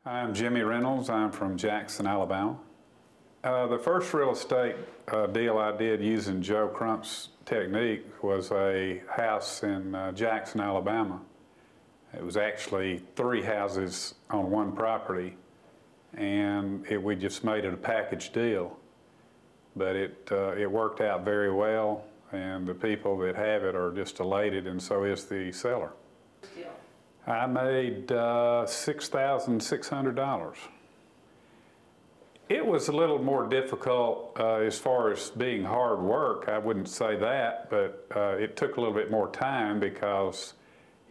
I'm Jimmy Reynolds. I'm from Jackson, Alabama. The first real estate deal I did using Joe Crump's technique was a house in Jackson, Alabama. It was actually 3 houses on one property, and we just made it a package deal. But it worked out very well, and the people that have it are just elated, and so is the seller. I made $6,600. It was a little more difficult as far as being hard work. I wouldn't say that, but it took a little bit more time because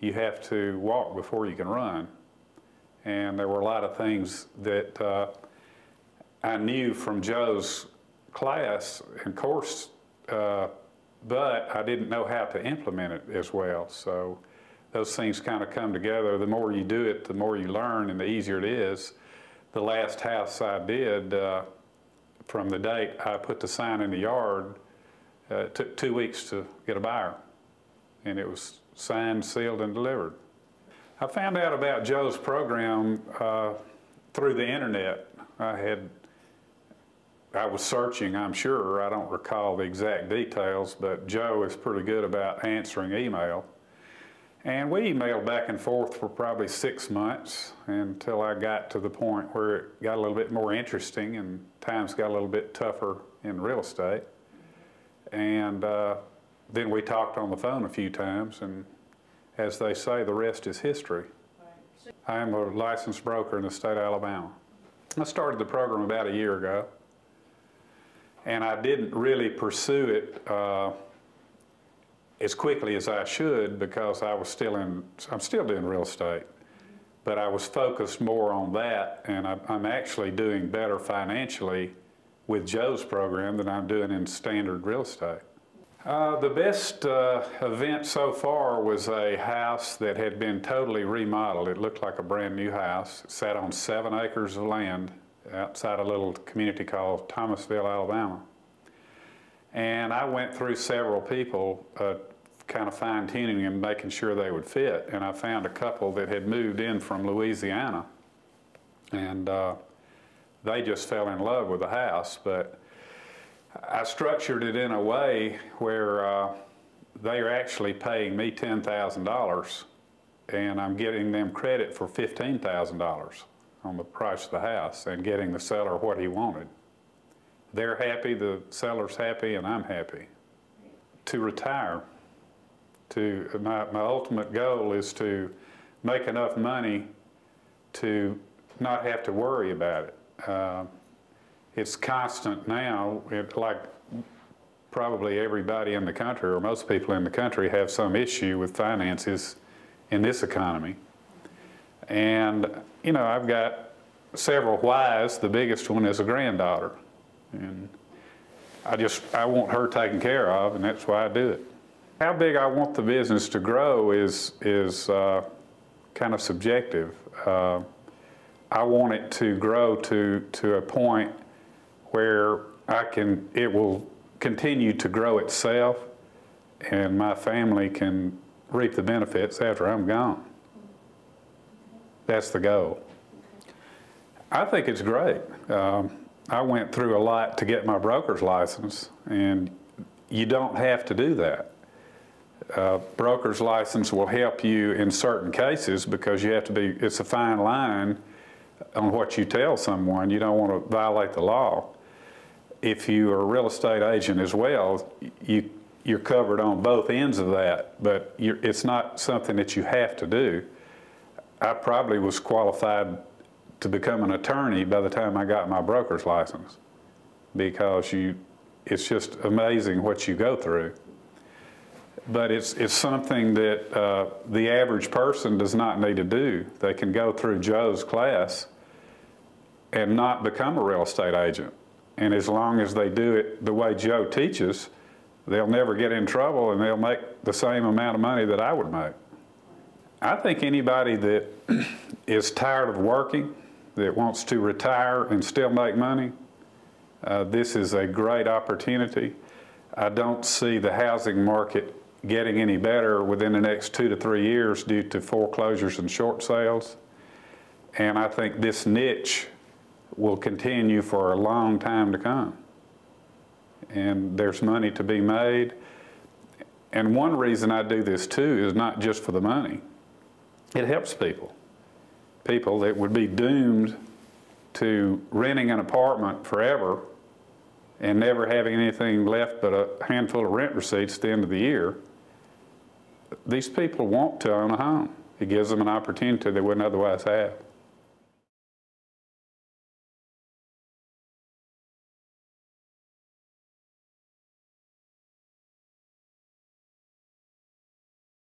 you have to walk before you can run. And there were a lot of things that I knew from Joe's class and course, but I didn't know how to implement it as well. So those things kind of come together. The more you do it, the more you learn, and the easier it is. The last house I did, from the date I put the sign in the yard, it took 2 weeks to get a buyer. And it was signed, sealed, and delivered. I found out about Joe's program through the internet. I was searching, I'm sure. I don't recall the exact details, but Joe is pretty good about answering email. And we emailed back and forth for probably 6 months until I got to the point where it got a little bit more interesting and times got a little bit tougher in real estate. And then we talked on the phone a few times, and as they say, the rest is history. I am a licensed broker in the state of Alabama. I started the program about a year ago, and I didn't really pursue it as quickly as I should because I'm still doing real estate, but I was focused more on that, and I'm actually doing better financially with Joe's program than I'm doing in standard real estate. The best event so far was a house that had been totally remodeled. It looked like a brand new house. It sat on 7 acres of land outside a little community called Thomasville, Alabama. And I went through several people kind of fine-tuning and making sure they would fit. And I found a couple that had moved in from Louisiana. And they just fell in love with the house. But I structured it in a way where they are actually paying me $10,000, and I'm getting them credit for $15,000 on the price of the house and getting the seller what he wanted. They're happy, the seller's happy, and I'm happy. To retire, my ultimate goal is to make enough money to not have to worry about it. It's constant now, like probably everybody in the country, or most people in the country, have some issue with finances in this economy. And, you know, I've got several whys. The biggest one is a granddaughter. And I want her taken care of, and that's why I do it. How big I want the business to grow is kind of subjective. I want it to grow to a point where it will continue to grow itself, and my family can reap the benefits after I'm gone. That's the goal. I think it's great. I went through a lot to get my broker's license, and you don't have to do that. Broker's license will help you in certain cases because you have to be, it's a fine line on what you tell someone. You don't want to violate the law. If you are a real estate agent as well, you're covered on both ends of that, but it's not something that you have to do. I probably was qualified to become an attorney by the time I got my broker's license because it's just amazing what you go through. But it's something that the average person does not need to do. They can go through Joe's class and not become a real estate agent. And as long as they do it the way Joe teaches, they'll never get in trouble and they'll make the same amount of money that I would make. I think anybody that is tired of working, that wants to retire and still make money, this is a great opportunity. I don't see the housing market getting any better within the next 2 to 3 years due to foreclosures and short sales. And I think this niche will continue for a long time to come. And there's money to be made. And one reason I do this too is not just for the money. It helps people. People that would be doomed to renting an apartment forever and never having anything left but a handful of rent receipts at the end of the year. These people want to own a home. It gives them an opportunity they wouldn't otherwise have.